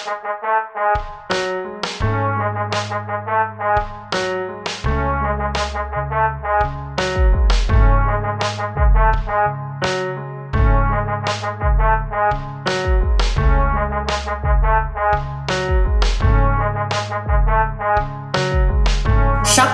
Shop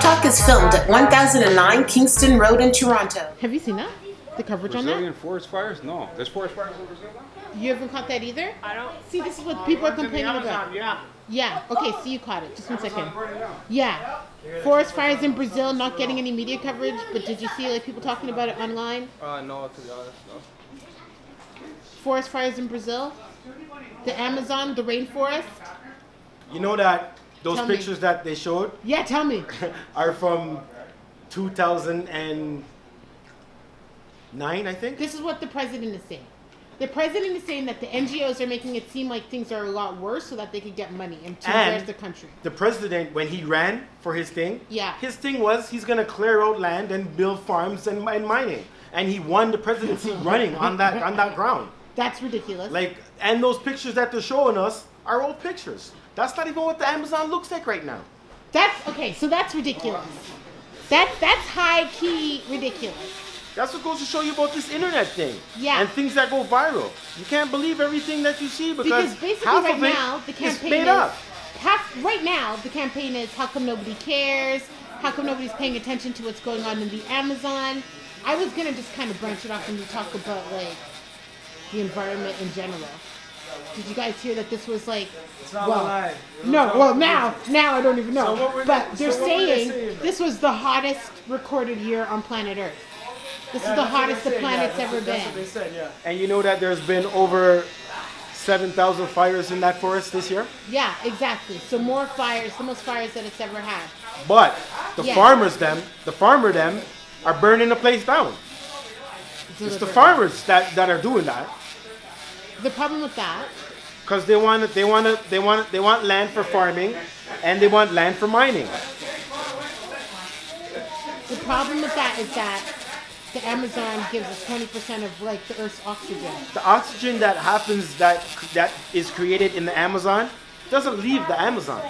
Talk is filmed at 1009 Kingston Road in Toronto. Have you seen that? The coverage on that? Brazilian forest fires? No. There's forest fires in Brazil now? You haven't caught that either? I don't. See, this is what people are complaining about. Yeah. Yeah. Okay, so you caught it. Just 1 second. Amazon burning down. Yeah. Forest fires in Brazil not getting any media coverage, but did you see like people talking about it online? No, to be honest, no. Forest fires in Brazil? The Amazon, the rainforest? You know that those Tell me. pictures that they showed Yeah, tell me. are from 2009, I think? This is what the president is saying. The president is saying that the NGOs are making it seem like things are a lot worse so that they can get money and to embarrass the country. The president, when he ran for his thing, Yeah. his thing was he's going to clear out land and build farms and mining. And he won the presidency running on that ground. That's ridiculous. Like, and those pictures that they're showing us are old pictures. That's not even what the Amazon looks like right now. That's okay, so that's ridiculous. That's high key ridiculous. That's what goes to show you about this internet thing. Yeah. And things that go viral. You can't believe everything that you see because basically half right of it now the is campaign made is up. right now the campaign is how come nobody cares? How come nobody's paying attention to what's going on in the Amazon? I was gonna just kind of branch it off and talk about like the environment in general. Did you guys hear that this was like? It's not well, alive. no. Well, now I don't even know. So what were but they- they're so what were they saying saying? this was the hottest recorded year on planet Earth. This is the hottest the planet's ever That's what been. they said, yeah. And you know that there's been over 7,000 fires in that forest this year? Yeah, exactly. So more fires, the most fires that it's ever had. But the Yeah. farmer them are burning the place down. It's the farmers that are doing that The problem with that, because they want land for farming and they want land for mining. the problem with that is that the Amazon gives us 20% of like the Earth's oxygen. The oxygen that happens that is created in the Amazon doesn't leave the Amazon.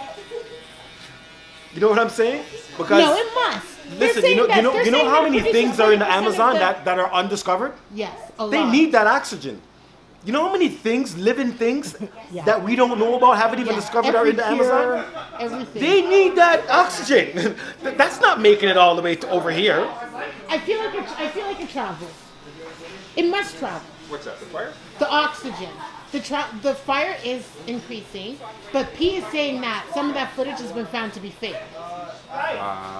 You know what I'm saying? Because No, it must. They're listen, saying you that- know they're how saying many they're things producing are in the 20% of Amazon the- that are undiscovered? Yes, a They lot. need that oxygen. You know how many things, living things, Yeah. that we don't know about, haven't even Yeah, discovered are in the every cure, Amazon? everything. They need that oxygen. That's not making it all the way to over here. I feel like it travels. It must travel. What's that, the fire? The oxygen. The fire is increasing, but P is saying that some of that footage has been found to be fake.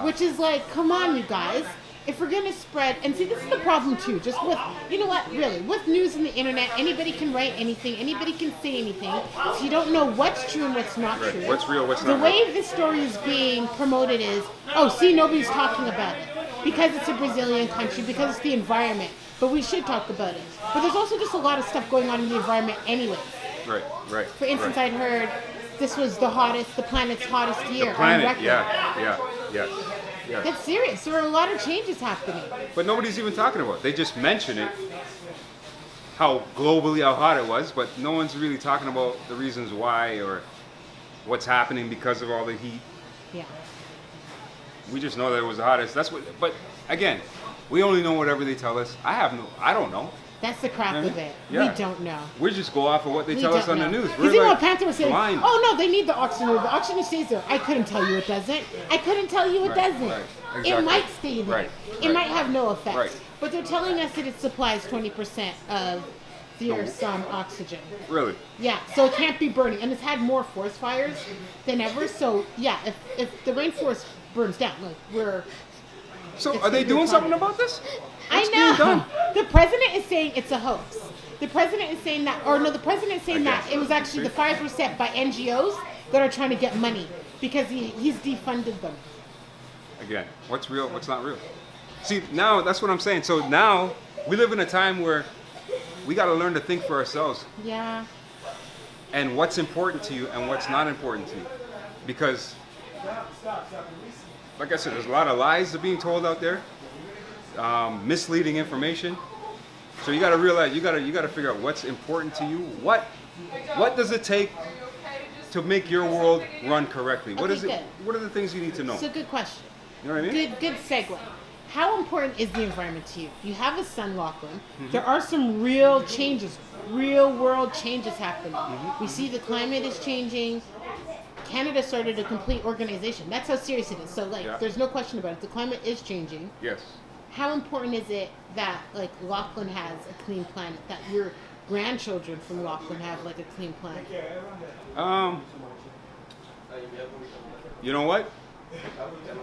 Which is like, come on, you guys. If we're gonna spread, and see, this is the problem too. Just with, you know what, really, with news and the internet, anybody can write anything, anybody can say anything, so you don't know what's true and what's not Right. true. What's real, what's The not way real. this story is being promoted is, oh, see, nobody's talking about it because it's a Brazilian country, because it's the environment. But we should talk about it. But there's also just a lot of stuff going on in the environment anyway. Right. For instance, right. I'd heard this was the planet's hottest year The planet, on record. yeah. That's serious. There are a lot of changes happening. But nobody's even talking about it. They just mention it, how hot it was, but no one's really talking about the reasons why or what's happening because of all the heat. Yeah. We just know that it was the hottest. But again, we only know whatever they tell us. I don't know. That's the crap of it. Yeah. We don't know. We just go off of what they We tell us don't on know. the news. You see We're what like Panther was saying? blind. Oh no, they need the oxygen. The oxygen stays there. I couldn't tell you it doesn't. I couldn't tell you it Right, doesn't. right, It exactly. might stay there. Right, It right. might have no effect. Right. But they're telling us that it supplies 20% of the Earth's oxygen. Really? Yeah, so it can't be burning, and it's had more forest fires than ever. So yeah, if the rainforest burns down, like we're So It's are they a good doing something comment. about this? I What's being know. done? The president is saying it's a hoax. The president is saying that, or no, the president is saying Okay. that it was actually the fires were set by NGOs that are trying to get money because he's defunded them. Again, what's real, what's not real? See, now that's what I'm saying. So now we live in a time where we got to learn to think for ourselves Yeah. and what's important to you and what's not important to you. Because, like I said, there's a lot of lies that are being told out there, misleading information. So you got to realize, you got to figure out what's important to you. What does it take to make your world run correctly? What Okay, is it? good. What are the things you need to know? It's a good question. You know what I mean? Good segue. How important is the environment to you? You have a son, Lachlan. There are some real changes, real world changes happening. We see the climate is changing. Canada started a complete organization. That's how serious it is. So, like, Yeah. there's no question about it. The climate is changing. Yes. How important is it that, like, Lachlan has a clean planet? That your grandchildren from Lachlan have, like, a clean planet? You know what?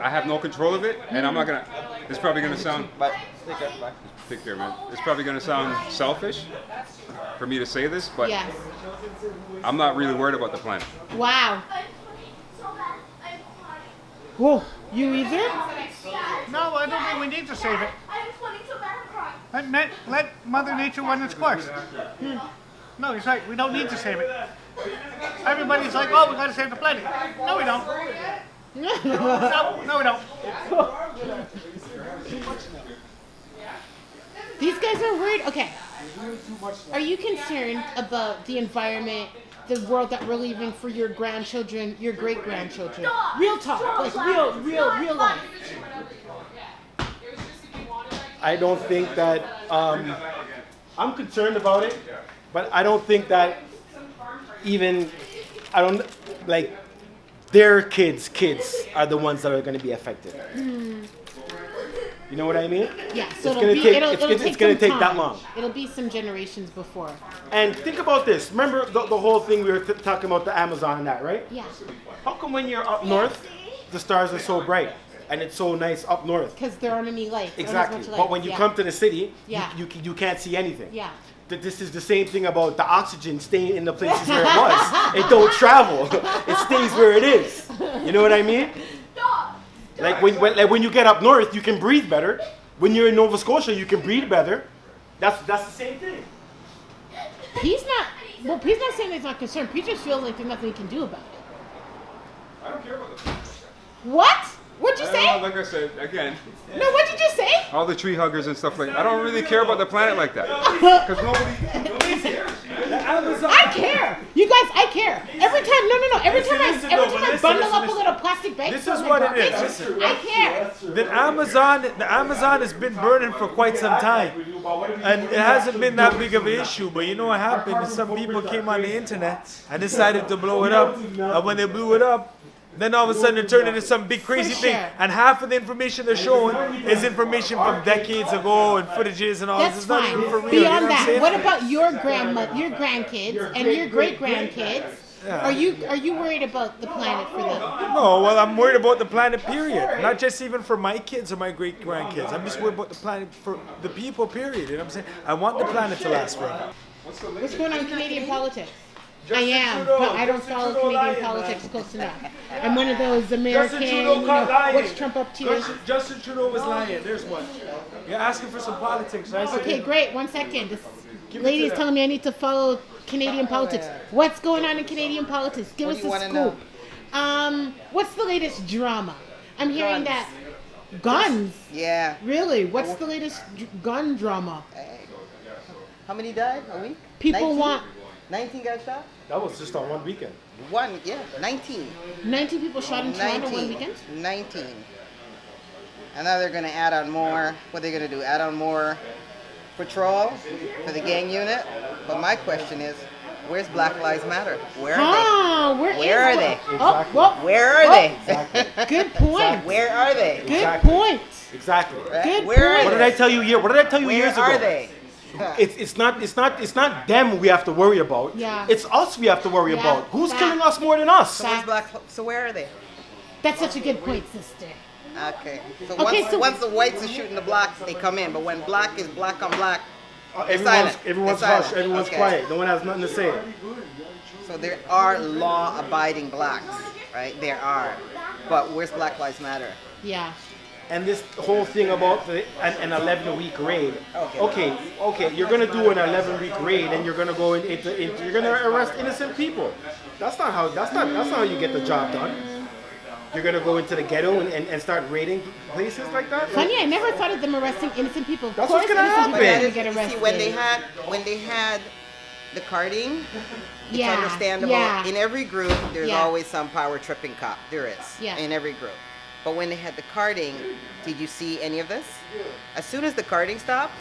I have no control of it, and I'm not gonna. It's probably gonna sound. Bye. Take care, man. It's probably gonna sound selfish for me to say this, but Yes. I'm not really worried about the planet. Wow. Whoa. You either? No, I don't think we need to save it. Let Mother Nature run its course. No, he's right. We don't need to save it. Everybody's like, oh, we got to save the planet. No, we don't. No, we don't. These guys are worried. Okay. Are you concerned about the environment, the world that we're leaving for your grandchildren, your great grandchildren? Real talk, like real life. I don't think that I'm concerned about it, but I don't think that I don't like their kids are the ones that are going to be affected. You know what I mean? Yeah, so It's gonna take that time. long. It'll be some generations before. And think about this. Remember the whole thing we were talking about the Amazon and that, right? Yeah, How come when you're up north, the stars are so bright and it's so nice up north? because there aren't any lights. Exactly. But when you come to the city, Yeah. you can't see anything. Yeah. This is the same thing about the oxygen staying in the places where it was. It don't travel. It stays where it is. You know what I mean? Like when you get up north, you can breathe better. When you're in Nova Scotia, you can breathe better. That's the same thing. He's not. Well, he's not saying he's not concerned. He just feels like there's nothing he can do about it. I don't care about the planet. What? What'd you say? Like I said again, No, what'd you just say? all the tree huggers and stuff like that. I don't really care about the planet like that because nobody cares. I care. You guys, I care. Every time, no. Every time I bundle up a listen. little plastic bag. This for is my what it garbage, is. Listen. I care. The Amazon has been burning for quite some time, and it hasn't been that big of an issue. But you know what happened? Is some people came on the internet and decided to blow it up, and when they blew it up, then all of a sudden it turned into some big crazy For thing. sure. And half of the information they're showing is information from decades ago and footages and all That's this. It's not fine. even for real. Beyond you know what I'm that, saying? what about your grandkids and your great grandkids? Are you worried about the planet for them? No, well, I'm worried about the planet, period. Not just even for my kids or my great grandkids. I'm just worried about the planet for the people, period. You know what I'm saying? I want the planet to last forever. What's going on in Canadian politics? I Justin am, Trudeau, but I don't Justin follow Trudeau Canadian lying, politics man. close enough. I'm one of those American, Trudeau caught lying. what's Trump up to? Justin Trudeau was lying. There's one. You're asking for some politics. I said, Okay, great. 1 second. This Give it lady to is them. telling me I need to follow Canadian politics. What's going on in Canadian politics? Give What us do you a wanna scoop. know? What's the latest drama? I'm hearing Guns. that guns. Yeah. Really? What's the latest gun drama? Hey. How many died a week? People 19? want 19 got shot? That was just on one weekend. 19. 19 people shot in Toronto one weekend. 19. And now they're going to add on more. What are they going to do? Add on more patrol for the gang unit? But my question is, where's Black Lives Matter? Where are Ah, Where are they? Oh, well, they? Where are they? good point. Where are they? Good Exactly. point. Exactly. Right? Good Where are point. What did I tell you years ago? Where are they? It's not them we have to worry about. Yeah. It's us we have to worry Yeah. about. Who's Fact. killing us more than us? Fact. So where are they? That's such a good point, sister. Okay. So Okay, once, so- once the whites are shooting the blacks, they come in. But when black is black on black, Everyone's It's hushed. silent. Everyone's Okay. quiet. No one has nothing to say. so there are law-abiding blacks, right? There are. But where's Black Lives Matter? Yeah. And this whole thing about an 11-week raid. Okay. Okay. You're gonna do an 11-week raid, and you're gonna go into you're gonna arrest innocent people. That's not how you get the job done. You're gonna go into the ghetto and start raiding places like that. Funny, I never thought of them arresting innocent people. Of That's course, what's gonna innocent happen. people are That gonna is, get you arrested. see, when they had the carding, it's Yeah, understandable. yeah. In every group, there's Yeah. always some power tripping cop. There is. Yeah. In every group. But when they had the carding, did you see any of this? As soon as the carding stopped,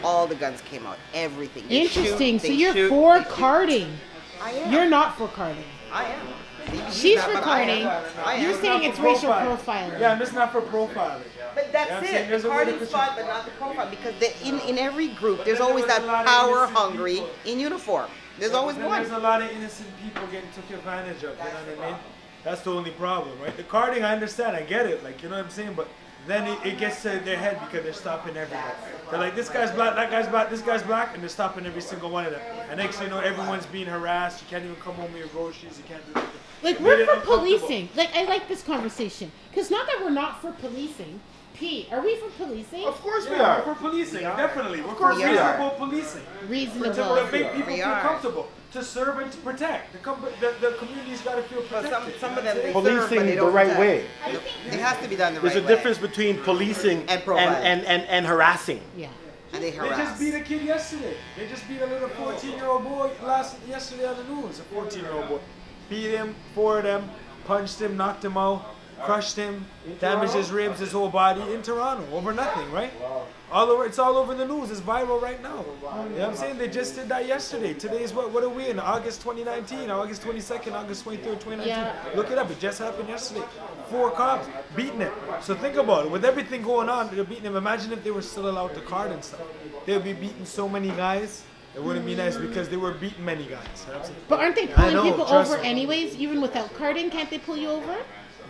all the guns came out. Everything. They Interesting. shoot, So they you're shoot, for they shoot. carding. I am. You're not for carding. I am. She's not, for but I carding. am. I am. You're saying it's racial profiling. Yeah, I'm just not for profiling. But that's Yeah, I'm saying it. there's The a way to carding put spot, but not the profile. Because in every group, there's always that power hungry in uniform. There's always Then one. there's a lot of innocent people getting took advantage of. You know what I mean? That's the only problem, right? The carding, I understand, I get it. Like, you know what I'm saying? But then it gets to their head because they're stopping everybody. They're like, this guy's black, that guy's black, this guy's black, and they're stopping every single one of them. And next thing you know, everyone's being harassed. You can't even come home with your groceries. You can't do anything. Like, Made we're it for uncomfortable. policing. Like, I like this conversation. Because not that we're not for policing. Pete, are we for policing? Of course we Yeah, are. we're for policing, definitely. We're course for we are. reasonable policing. Reasonable. To make people We feel are. comfortable. To serve and to protect. The community's got to feel But protected. some of them, they serve, but Policing they the don't right protect. way. It has to be done the There's right a way. difference between policing And profiling. and harassing. Yeah. And they They harass. just beat a kid yesterday. They just beat a little 14-year-old boy yesterday on the news. A 14-year-old boy. Beat him, 4 of them, punched him, knocked him out, crushed him, damaged his ribs, his whole body in Toronto over nothing, right? All over, it's all over the news. It's viral right now. You know what I'm saying? They just did that yesterday. Today is what are we in? August 2019, August 22nd, August 23rd, 2019. Yeah. Look it up. It just happened yesterday. 4 cops beating him. So think about it. With everything going on, they're beating him. Imagine if they were still allowed to card and stuff. They would be beating so many guys. It wouldn't be nice because they were beating many guys. You know what I'm saying? But aren't they pulling know, people trust over me. anyways? Even without carding, can't they pull you over?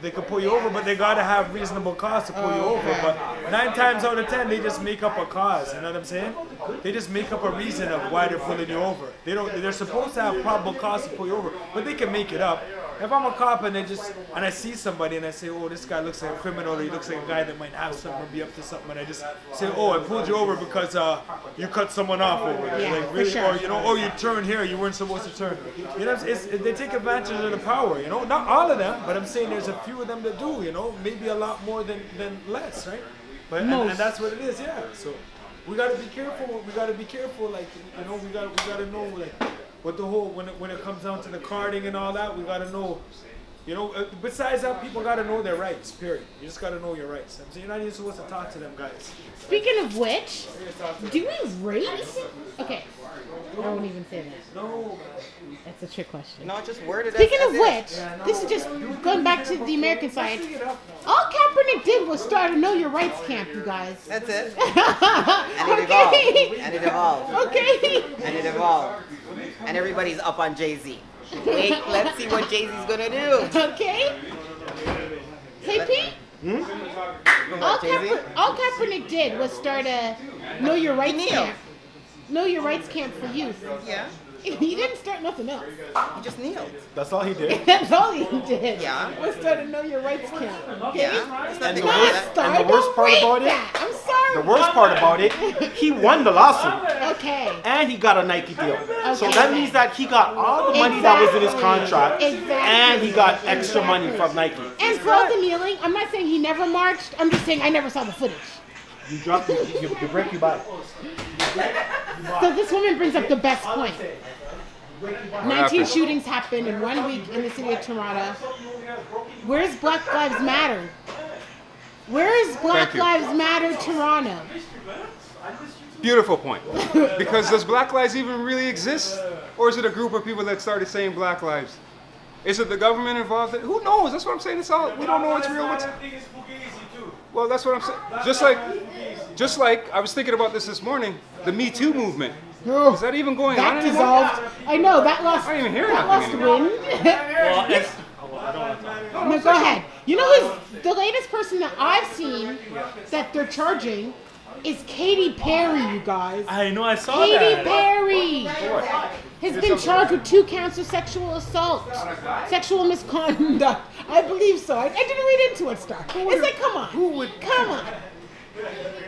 They could pull you over, but they gotta have reasonable cause to pull you over. But 9 times out of 10, they just make up a cause. You know what I'm saying? They just make up a reason of why they're pulling you over. They don't. They're supposed to have probable cause to pull you over, but they can make it up. If I'm a cop and I see somebody and I say, oh, this guy looks like a criminal, or he looks like a guy that might have something or be up to something, and I just say, oh, I pulled you over because you cut someone off over there. Yeah, Like for really, sure. or you know, oh, you turned here, you weren't supposed to turn. You know, they take advantage of the power. You know, not all of them, but I'm saying there's a few of them that do. You know, maybe a lot more than less, right? But and that's what it is, yeah. So we gotta be careful. We gotta be careful. Like, you know, we gotta know, like, what the whole when it comes down to the carding and all that, we gotta know. You know, besides that, people gotta know their rights. Period. You just gotta know your rights. I'm saying you're not even supposed to talk to them guys. Speaking of which, You're gonna talk to them. do we rate? Okay. I won't even say that. No. That's a trick question. No, just word it Speaking as of is. which, this is just going back to the American side. All Kaepernick did was start a Know Your Rights camp, you guys. That's it. And it evolved. Okay. And it evolved. Okay. And it evolved. And everybody's up on Jay-Z. Wait, let's see what Jay-Z's gonna do. Okay. Hey, Pete. All, Jay-Z? all Kaepernick did was start a Know Your Rights Kneel. camp. Know Your Rights camp for youth. Yeah. He didn't start nothing else. He just kneeled. That's all he did. That's all he did. Yeah. Was start a Know Your Rights camp. Okay. Yeah. There's nothing the wrong worst- with that. and the worst part about it- That. I'm sorry. The worst part about it, he won the lawsuit. Okay. And he got a Nike deal. So Okay. that means that he got all the money that was in his contract, Exactly. and he got extra money from Nike. And for all the kneeling, I'm not saying he never marched. I'm just saying I never saw the footage. You drop, you break, you buy. So this woman brings up the best point. 19 happened? shootings happened in 1 week in the city of Toronto. Where's Black Lives Matter? Where is Black Thank you. Lives Matter Toronto? Beautiful point. Because does Black Lives even really exist? Or is it a group of people that started saying Black Lives? Is it the government involved? Who knows? That's what I'm saying. It's all, we don't know what's real. Well, that's what I'm saying. Just like I was thinking about this morning, the Me Too movement. Is that even going on That anymore? dissolved. I know that lost. I didn't even hear that nothing lost anymore. wind. No, go ahead. You know who's the latest person that I've seen that they're charging is Katy Perry, you guys. I know, I saw Katy that. Perry has been charged with 2 counts of sexual assault, sexual misconduct. I believe so. I didn't read into it, Star. It's like, come on. Come on.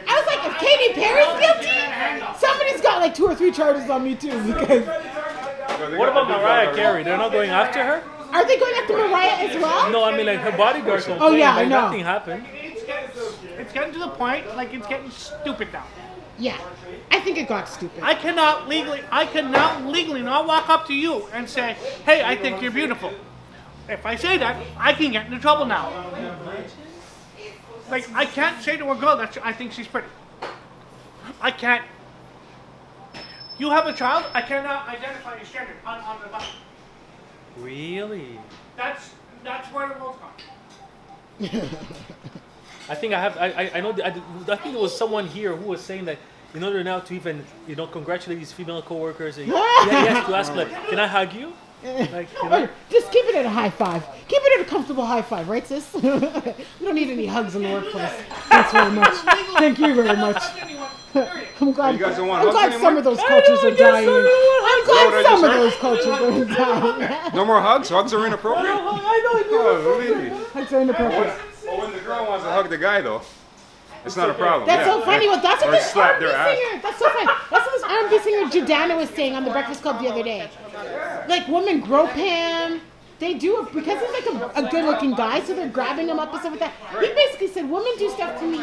I was like, if Katy Perry's guilty, somebody's got like 2 or 3 charges on me too. Because What about Mariah Carey? They're not going after her? are they going after Mariah as well? No, I mean like her bodyguards complained, yeah, I like know. nothing happened. It's getting to the point, like it's getting stupid now. Yeah, I think it got stupid. I cannot legally not walk up to you and say, hey, I think you're beautiful. If I say that, I can get into trouble now. Like, I can't say to a girl that I think she's pretty. I can't. You have a child, I cannot identify your gender on the button. Really? That's where the rules come. I think I have. I know. I think it was someone here who was saying that in order now to even congratulate these female coworkers, he has to ask like, "Can I hug you?" Like, Just keep it at a high five. Keep it at a comfortable high five, right, sis? We don't need any hugs in the workplace. Thanks very much. Thank you very much. I'm glad, You guys don't want I'm hugs glad anymore? some of those cultures are dying. I'm glad some of those cultures are dying. No more hugs? Hugs are inappropriate? Oh, really? Hugs are inappropriate. Well, when the girl wants to hug the guy, though, it's not a problem. That's so funny. Well, that's what Or this slap R&B their ass. singer. That's so funny. That's what this R&B singer Jordana was saying on the Breakfast Club the other day. Like women grope him. They do it because he's like a good-looking guy, so they're grabbing him up and stuff like that. He basically said women do stuff to me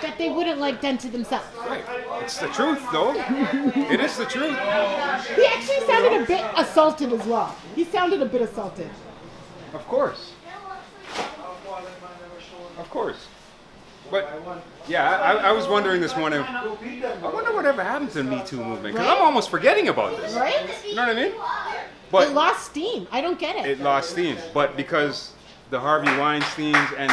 that they wouldn't like done to themselves. Right. It's the truth, though. It is the truth. He actually sounded a bit assaulted as well. He sounded a bit assaulted. Of course. Of course. But, yeah, I was wondering this morning, I wonder whatever happened to the Me Too movement, because I'm almost forgetting about this. Right? You know what I mean? It But lost steam. I don't get it. it lost steam. But because the Harvey Weinsteins and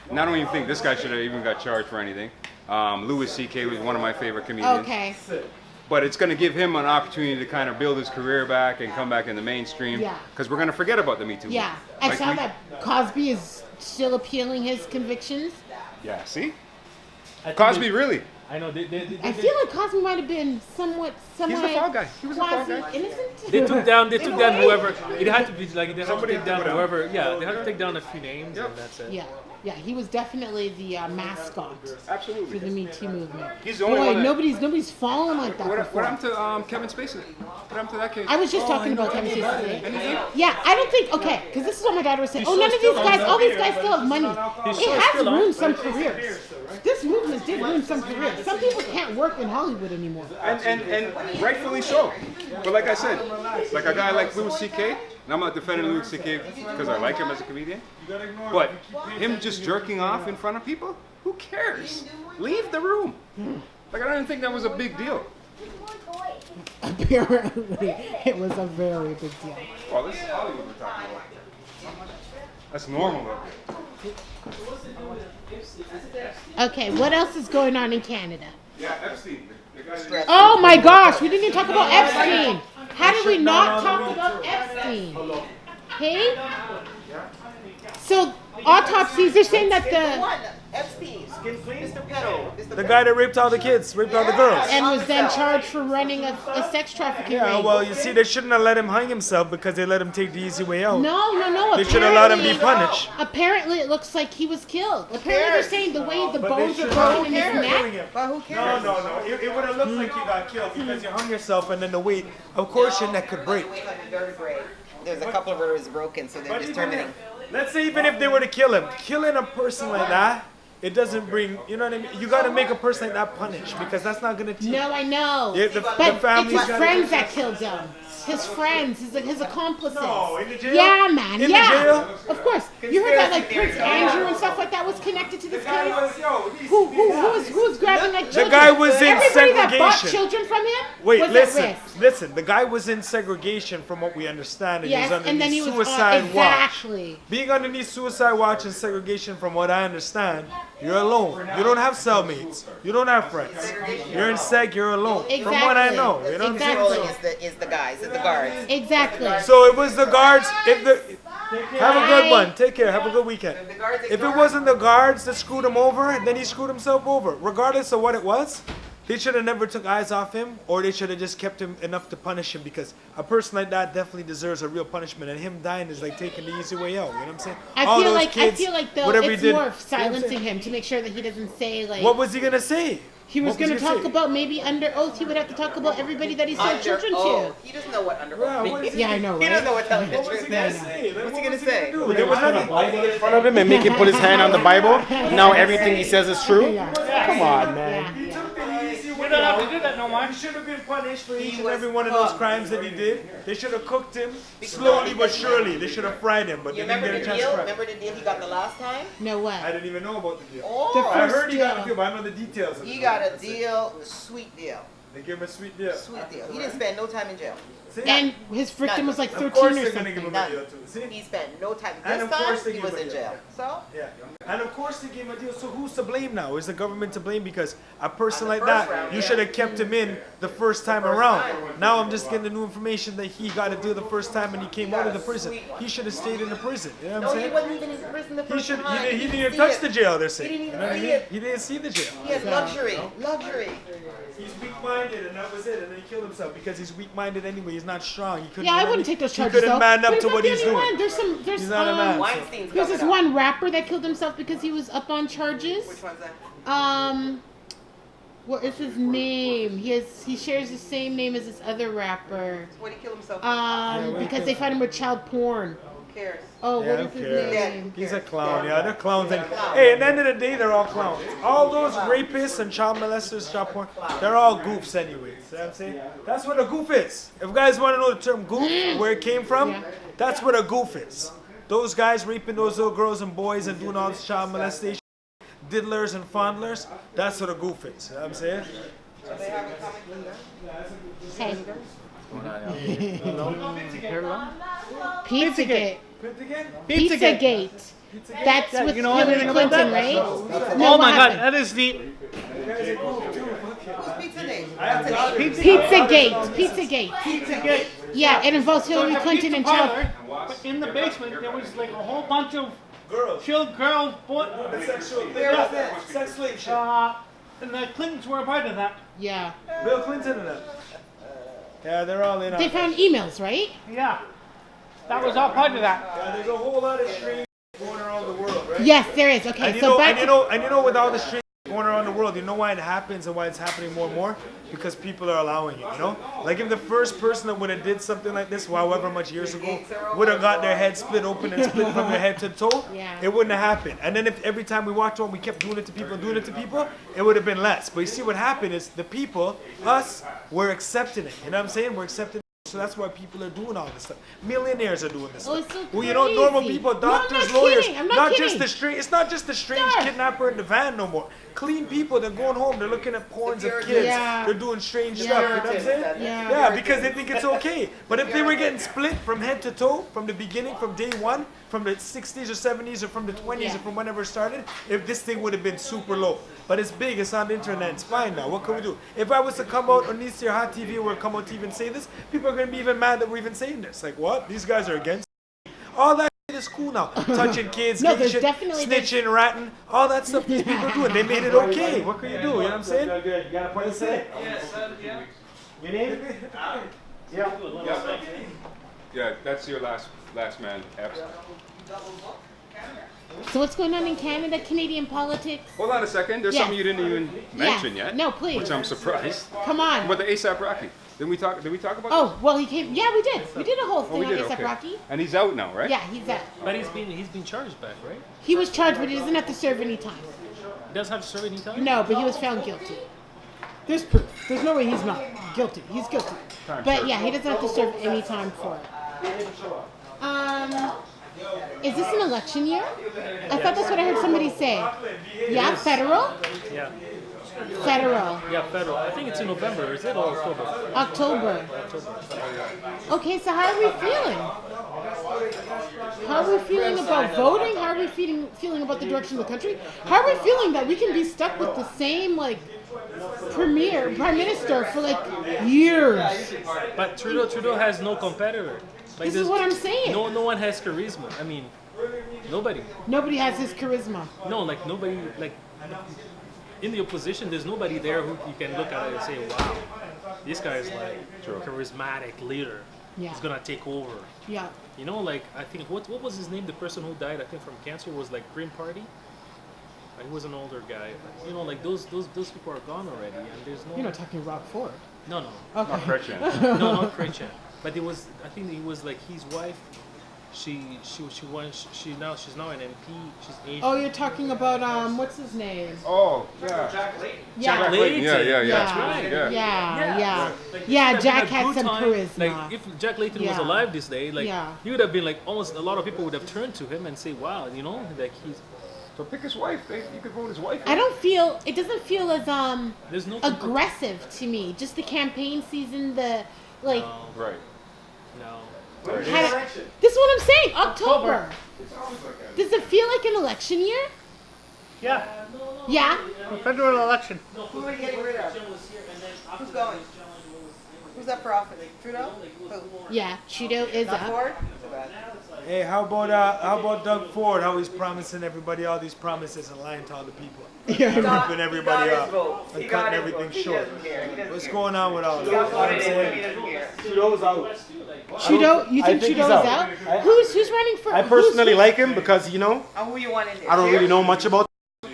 and I don't even think this guy should have even got charged for anything. Louis C.K. was one of my favorite comedians. Okay. But it's going to give him an opportunity to kind of build his career back and come back in the mainstream. Yeah. Because we're going to forget about the Me Too Yeah. movement. I Like saw we- that Cosby is still appealing his convictions. Yeah, see? I think Cosby, really? I know. I feel like Cosby might have been somewhat He's the fall guy. He was the fall guy. quasi-innocent. They took down whoever. It had to be like they had to Somebody take down took it out. whoever. Yeah, they had to take down a few names, and that's it. Yeah, yeah, he was definitely the mascot for Absolutely. the Me Too movement. He's the only Boy, one that- nobody's fallen like that What before. happened to Kevin Spacey? What happened to that case? I was just talking about Kevin Spacey today. Anything? Yeah, I don't think, okay, because this is what my daughter was saying. Oh, He's none of still these guys, on. all these guys still have money. He's It has still on. ruined some careers. This movement did ruin some careers. Some people can't work in Hollywood anymore. And rightfully so. But like I said, like a guy like Louis C.K., and I'm not defending Louis C.K. because I like him as a comedian, but him just jerking off in front of people, who cares? Leave the room. Like, I don't even think that was a big deal. Apparently, it was a very big deal. Well, this is Hollywood we're talking about. That's normal, though. Okay, what else is going on in Canada? Yeah, Epstein. The guy that- Oh my gosh, we didn't even talk about Epstein. How did we not talk about Epstein? Hey? So, autopsies, they're saying that Epstein, Mr. Pedo, The guy that raped all the kids, raped all the girls. and was then charged for running a sex trafficking Yeah, ring. well, you see, they shouldn't have let him hang himself because they let him take the easy way out. No. They should have let him be apparently- punished. Apparently, it looks like he was killed. Apparently, they're saying the way the bones are should growing in have his killed neck. him. But who cares? No. It would have looked like you got killed because you hung yourself and then the weight. Of course, your neck could break. There's a couple of vertebrae broken, so they're But just even terminating. let's say even if they were to kill him, killing a person like that, it doesn't bring, you know what I mean? You got to make a person like that punished because that's not going to teach. No, I know. Yeah, the but family's it's his gotta friends get- that killed him. His friends, his accomplices. No, in the jail? Yeah, man. In the yeah. jail? Of course. You heard that like Prince Andrew and stuff like that was connected to this case? Who was grabbing like children? guy was in Everybody that bought segregation. children from him Wait, was listen, at risk. listen. The guy was in segregation from what we understand, and Yes, he was and then underneath he was suicide exactly. watch. Being underneath suicide watch and segregation, from what I understand, you're alone. You don't have cellmates. You don't have friends. You're in seg. You're alone. From what I Exactly. know, you know what I'm saying? Exactly. Is the guys, is the guards. Exactly. So it was the guards. If the have a good one. Take care. Have a good weekend. If it wasn't the guards that screwed him over, then he screwed himself over. Regardless of what it was, they should have never took eyes off him, or they should have just kept him enough to punish him, because a person like that definitely deserves a real punishment, and him dying is like taking the easy way out. You know what I'm saying? I All feel those like kids, though whatever he it's did- more you of know what I'm silencing saying? him to make sure that he doesn't say like What was he gonna say? he was What going to he gonna talk say? about maybe under oath he would have to talk about everybody that he sold children Oh, to. he doesn't know what under Yeah, what is Yeah, I know, He doesn't know right? what telling the What was truth he gonna is. say? What's he What gonna was say? do? There was nothing. In front of him and make him put his hand on the Bible. Now everything he says is true. Come on, man. Yeah. don't have to do that no more. He should have been punished for each and was every one of those hung. crimes that he did. They should have cooked him slowly but surely. They should have fried him, but You they didn't remember get the a chance to deal? fry. Remember the deal he got the last time? No what? I didn't even know about the deal. Oh, I first heard he got the deal. deal, but I don't know the details of it. he got a deal, sweet deal. They gave him a sweet deal. Sweet deal. He didn't spend no time in jail. See? And his victim was like of 13 course or they're gonna give something. him a deal too. See? He spent no time. And This of course time, they he give was him a in deal. jail. So, Yeah. And of course they gave him a deal. So who's to blame now? Is the government to blame? Because a person On the like first that, round, you yeah. should have kept him in the first time first around. time. Now I'm just getting the new information that he got a deal the first time and he came out of the prison. sweet one. He should have stayed in the prison. You know what no, I'm he saying? wasn't even in prison the He first should. time. He didn't even see touch it. the jail. They're saying. He didn't You know what I even mean? see it. He didn't see the jail. He has luxury. Luxury. He's weak-minded, and that was it. And then he killed himself because he's weak-minded anyway. He's not strong. He couldn't. Yeah, I man- wouldn't take those He charges couldn't though. man up But to he's what not he's the only doing. one. There's He's not a man. Weinstein's There's this coming up. one rapper that killed himself because he was up on charges. Which one's that? What is his name? He shares the same name as this other rapper. What he killed himself? Because they found him with child porn. Who cares? Oh, Yeah, what who is his cares? name? He's a clown, yeah, they're clowns. And, hey, at the end of the day, they're all clowns. All those rapists and child molesters, child porn, they're all goofs anyways. You know what I'm saying? That's what a goof is. If you guys want to know the term goof, where it came from, Yeah. that's what a goof is. Those guys raping those little girls and boys and doing all this child molestation, diddlers and fondlers, that's what a goof is. You know what I'm saying? Hey, Everyone? Pizzagate. Print again? Pizzagate. That's with you know Hillary anything about Clinton, that? right? Oh my God, that is the Pizza Day. Pizzagate. Pizzagate. Pizzagate. Yeah, it involves So Hillary it's a Clinton pizza and child. parlor, but in the basement there was like a whole bunch of Girls. chilled girls, Sexual thing. Where was that? Sex slave shit. and the Clintons were a part of that. Yeah. Bill Clinton and them. Yeah, they're all in on They it. found emails, right? Yeah, that was all part of that. Yeah, there's a whole lot of strange going around the world, right? Yes, there is. Okay, And you so know, back and you know, with all the strange going around the world, you know why it happens and why it's happening more and more? Because people are allowing it, you know? Like if the first person that would have did something like this, however much years ago, would have got their head split open and split from their head to toe, Yeah. it wouldn't have happened. And then if every time we walked on, we kept doing it to people, it would have been less. But you see what happened is the people, us, we're accepting it. You know what I'm saying? We're accepting it. So that's why people are doing all this stuff. Millionaires are doing this Oh, stuff. it's so Well, you know, normal crazy. people, No, I'm doctors, not lawyers, kidding. I'm not just kidding. the strange. It's not just the strange Sure. kidnapper in the van no more. Clean people, they're going home, they're looking at porns of kids, Yeah. they're doing strange Yeah. stuff. You know what I'm saying? Yeah. Yeah, because they think it's okay. But if they were getting split from head to toe from the beginning, from day one, from the 60s or 70s or from the 20s Yeah. or from whenever it started, if this thing would have been super low. But it's big, it's on the internet, it's fine now. What can we do? If I was to come out on Easter Hot TV or come out to even say this, people are going to be even mad that we're even saying this. Like, what? These guys are against me. All that shit is cool now. Touching kids, No, gay there's shit, definitely- snitching, ratting, all that stuff these people do, and they made it okay. What can you do? You know what I'm saying? Good. You got a point to say? Your name? Yeah. Yeah, that's your last man, Epps. So what's going on in Canada, Canadian politics? Hold on a second. There's Yes. something you didn't even mention yet. No, please. Which I'm surprised. Come on. But the ASAP Rocky. Did we talk about that? Oh, well, he came. Yeah, we did. We did a whole Oh, thing we on did, ASAP okay. Rocky. And he's out now, right? Yeah, he's at. But he's been charged back, right? He was charged, but he doesn't have to serve any time. He doesn't have to serve any time. No, but he was found guilty. There's proof. There's no way he's not guilty. He's guilty. But yeah, he doesn't have to serve any time for it. Is this an election year? I thought that's what I heard somebody say. Yeah, federal? Yeah. Federal. Yeah, federal. I think it's in November. Is it or October? October. Okay, so how are we feeling? How are we feeling about voting? How are we feeling about the direction of the country? How are we feeling that we can be stuck with the same like prime minister for like years? But Trudeau has no competitor. Like, This is there's- what I'm saying. No one has charisma. I mean, nobody. Nobody has his charisma. No, like nobody. Like in the opposition, there's nobody there who you can look at it and say, "Wow, this guy is like a charismatic leader. Yeah. He's gonna take over." Yeah. You know, like I think what was his name? The person who died, I think, from cancer was like Green Party. Like, he was an older guy. You know, like those people are gone already, and there's no. You're not talking Rob Ford. No. Okay. Not Christian. No, not Christian. But it was. I think it was like his wife. she's now an MP. She's Asian. Oh, you're talking about what's his name? Oh, yeah. Jack Layton. Yeah. That's right. Yeah. Like, Yeah, he would have Jack been a had good some time. charisma. Like if Jack Layton was Yeah. alive this day, like Yeah. he would have been like almost a lot of people would have turned to him and say, "Wow, you know, like he's." So pick his wife. You could vote his wife. I don't feel it doesn't feel as There's no aggressive to me. Just the campaign season, the like. Right. No. This is what I'm saying. October. Does it feel like an election year? Yeah, Yeah. federal election. Who are we getting rid of? Who's going? Who's up for office? Trudeau? Who? Yeah. Trudeau is Not up. Ford? Hey, how about Doug Ford? How he's promising everybody all these promises and lying to all the people, and ripping everybody off and cutting everything short. What's going on with all that? You know what I'm saying? Trudeau's out. Trudeau. You I think think Trudeau he's is out. out? Who's running for? I personally like him because, you know, Who you want in there? I don't really know much about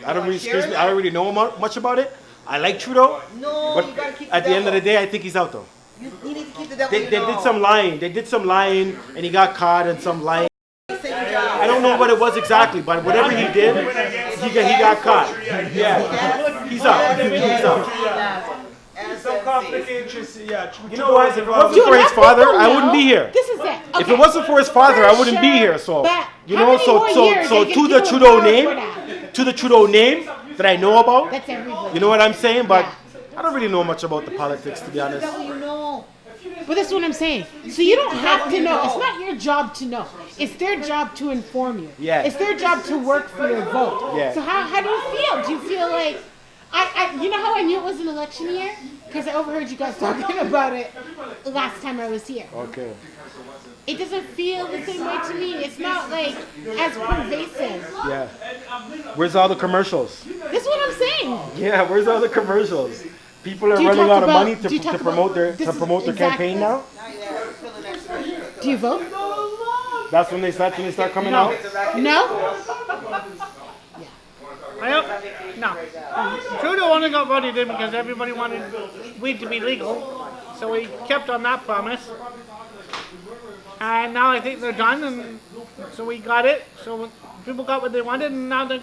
I don't really know much about it. I like Trudeau, No, but you gotta keep at the end of the day, I think he's out though. You need to keep the devil They did some lying. They did some lying, and he got caught in some lying. I don't know what it was exactly, but whatever he did, he got caught. Yeah, he's out. He's out. Some conflict of interest. Yeah. You know what? If it wasn't Dude, for his let father, people I wouldn't know. be here. This is it. If Okay. it wasn't for his father, I wouldn't be Sure, here. So, but you how know, many more years so they to give the you Trudeau power for name, that? to the Trudeau name that I know about. That's everybody. You know what I'm saying? But Yeah. I don't really know much about the politics, to be honest. You know. But that's what I'm saying. So you don't have to know. It's not your job to know. It's their job to inform you. Yeah. It's their job to work for your vote. Yeah. So how do you feel? Do you feel like you know how I knew it was an election year? Because I overheard you guys talking about it last time I was here. Okay. It doesn't feel the same way to me. It's not like as pervasive. Yeah. Where's all the commercials? That's what I'm saying. Yeah, where's all the commercials? People are Do you running talk out of about- money do you talk to promote their about- this is campaign exactly- now. Do you vote? That's when they start coming out. No? No. Trudeau only got voted in because everybody wanted weed to be legal, so he kept on that promise. And now I think they're done, and so we got it. So people got what they wanted, and now they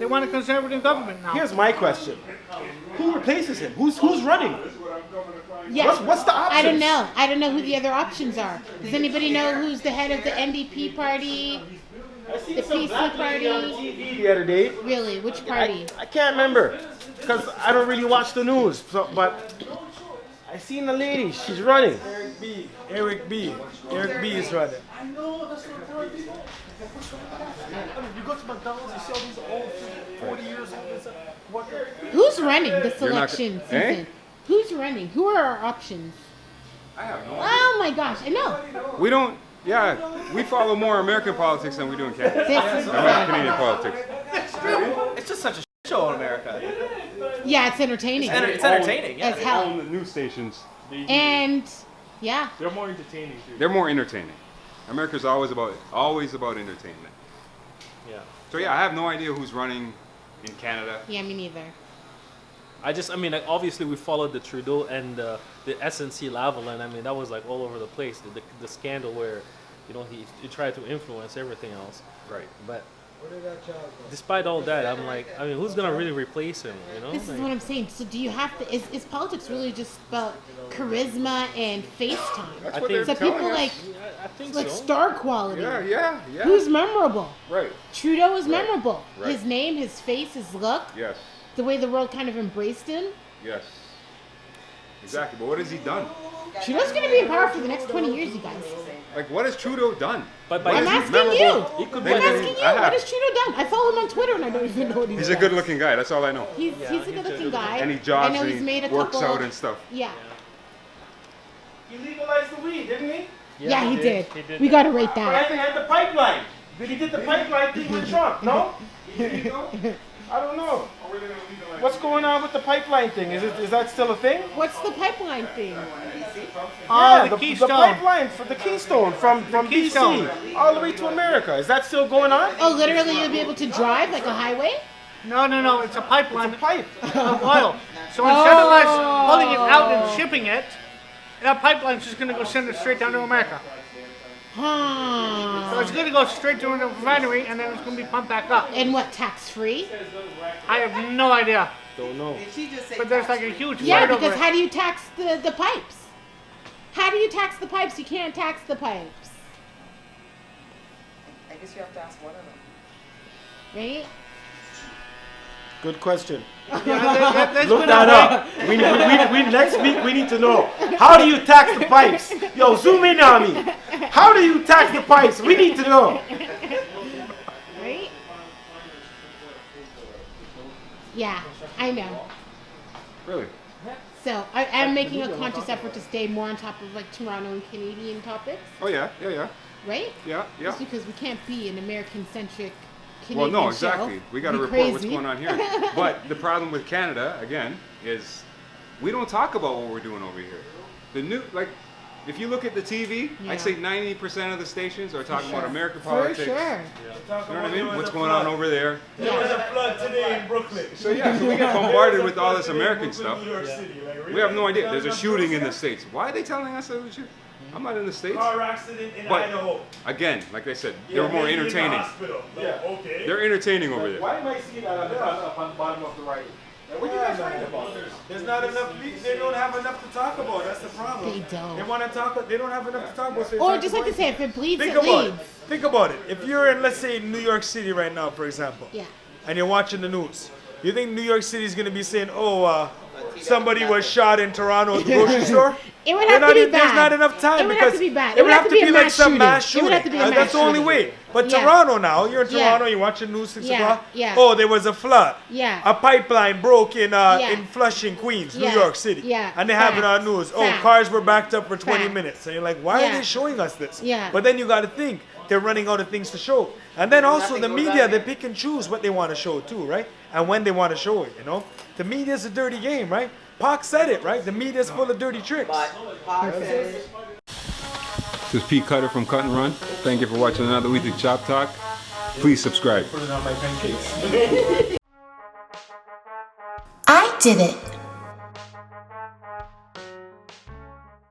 want a conservative government now. Here's my question: who replaces him? Who's running? Yeah. What's the options? I don't know. I don't know who the other options are. Does anybody know who's the head of the NDP party? I seen The some PC black lady on party. TV the other day. Really? Which party? I can't remember because I don't really watch the news. So, but I seen the lady. She's running. Eric B is running. You go to McDonald's, you see all these old 40 years old. Who's running this You're not election go- eh? season? Who's running? Who are our options? I have no Oh my gosh, I know. We don't. Yeah, we follow more American politics than we do in Canada. This is Canadian politics. It's just such a show in America. yeah, it's entertaining. It's entertaining. Yeah. As hell. On the news stations, And yeah, They're more entertaining too. they're more entertaining. America's always about entertainment. Yeah. So yeah, I have no idea who's running in Canada. yeah, me neither. I mean, like, obviously we followed the Trudeau and the SNC Lavalin. I mean, that was like all over the place. The scandal where, you know, he tried to influence everything else. Right. But despite all that, I'm like, I mean, who's gonna really replace him? You know? This is Like, what I'm saying. So do you have to? Is politics really just about charisma and face time? That's I what think- they're So telling people us. like I think like so. star quality. Yeah. Who's memorable? Right. Trudeau is memorable. right. His name, his face, his look, Yes. the way the world kind of embraced him. Yes. Exactly. But what has he done? Trudeau's going to be in power for the next 20 years, you guys. Like, what has Trudeau done? But What I'm is he asking you. memorable? He could I'm be- asking you. I have. What has Trudeau done? I follow him on Twitter and I don't even know what he's He's done. a good-looking guy. That's all I know. He's a good-looking guy. And he jogs I know and he's he made a works couple. out and stuff. Yeah. He legalized the weed, didn't he? Yeah, he did. He did We got to rate But that. they had the pipeline. He did the pipeline thing with Trump, no? I don't know. What's going on with the pipeline thing? Is that still a thing? What's the pipeline thing? Yeah, the the Keystone. pipeline for the Keystone from Keystone. BC all the way to America. Is that still going on? Oh, literally you'll be able to drive like a highway? No, it's a pipeline It's a pipe. of oil. So instead of us pulling it out and shipping it, that pipeline's just going to go send it straight down to America. So it's going to go straight to the refinery, and then it's going to be pumped back up. And what, tax-free? I have no idea. Don't know. But there's like a huge Yeah, fight over because it. how do you tax the pipes? How do you tax the pipes? You can't tax the pipes. I guess you have to ask one of them. Right? Good question. There's Look been that a up. We next week we need to know. How do you tax the pipes? Yo, zoom in on me. How do you tax the pipes? We need to know. Right? Yeah, I know. Really? So I'm making a conscious effort to stay more on top of like Toronto and Canadian topics, Oh yeah, yeah, yeah, right? yeah, yeah. Just because we can't be an American-centric Well, Canadian no, show. exactly. We got to Be report what's crazy. going on here. But the problem with Canada, again, is we don't talk about what we're doing over here. The new, like, if you look at the TV, Yeah. I'd say 90% of the stations are talking about American For politics. sure. You know what I mean? What's going on over there? There was a flood today in Brooklyn. So yeah, so we get bombarded with all this American stuff. New York City. Like, We have no idea. There's a shooting in the States. Why are they telling us there's a shooting? I'm not in the States. Car accident in But Idaho. again, like I said, they're more Lady in the entertaining. hospital. Like, okay. They're entertaining over there. Why am I seeing that up on the bottom of the right? What are you guys writing about? There's not enough. They don't have enough to talk about. That's the problem. They don't. They want to talk. They don't have enough to talk about. So they Or talk just like about to say, if it bleeds, Think it about leads. it. Think about it. If you're in, let's say, New York City right now, for example, Yeah. and you're watching the news, you think New York City is going to be saying, "Oh, somebody was shot in Toronto at the grocery store"? It would They're have to be not- There's bad. not enough time It would because have to be bad. it would have to be a like mass some shooting. mass It shooting. would have to be a mass That's the only shooting. way. But Yeah. Toronto now, you're in Yeah. Toronto, you're watching news 6 Yeah, o'clock. yeah. Oh, there was a flood. Yeah. A pipeline broke in Yeah. in Flushing, Queens, Yeah. New York City. Yeah. And they have it on Facts. news. Oh, Facts. cars were backed up for 20 Facts. minutes. And you're like, why Yeah. are they showing us this? Yeah. But then you got to think they're running out of things to show. And then also the media, they pick and choose what they want to show too, right? And when they want to show it, you know? The media's a dirty game, right? Pac said it, right? The media's full of dirty tricks. This is Pete Cutter from Cut and Run. Thank you for watching another week of Chop Talk. Please subscribe. Put it on my pancakes. I did it.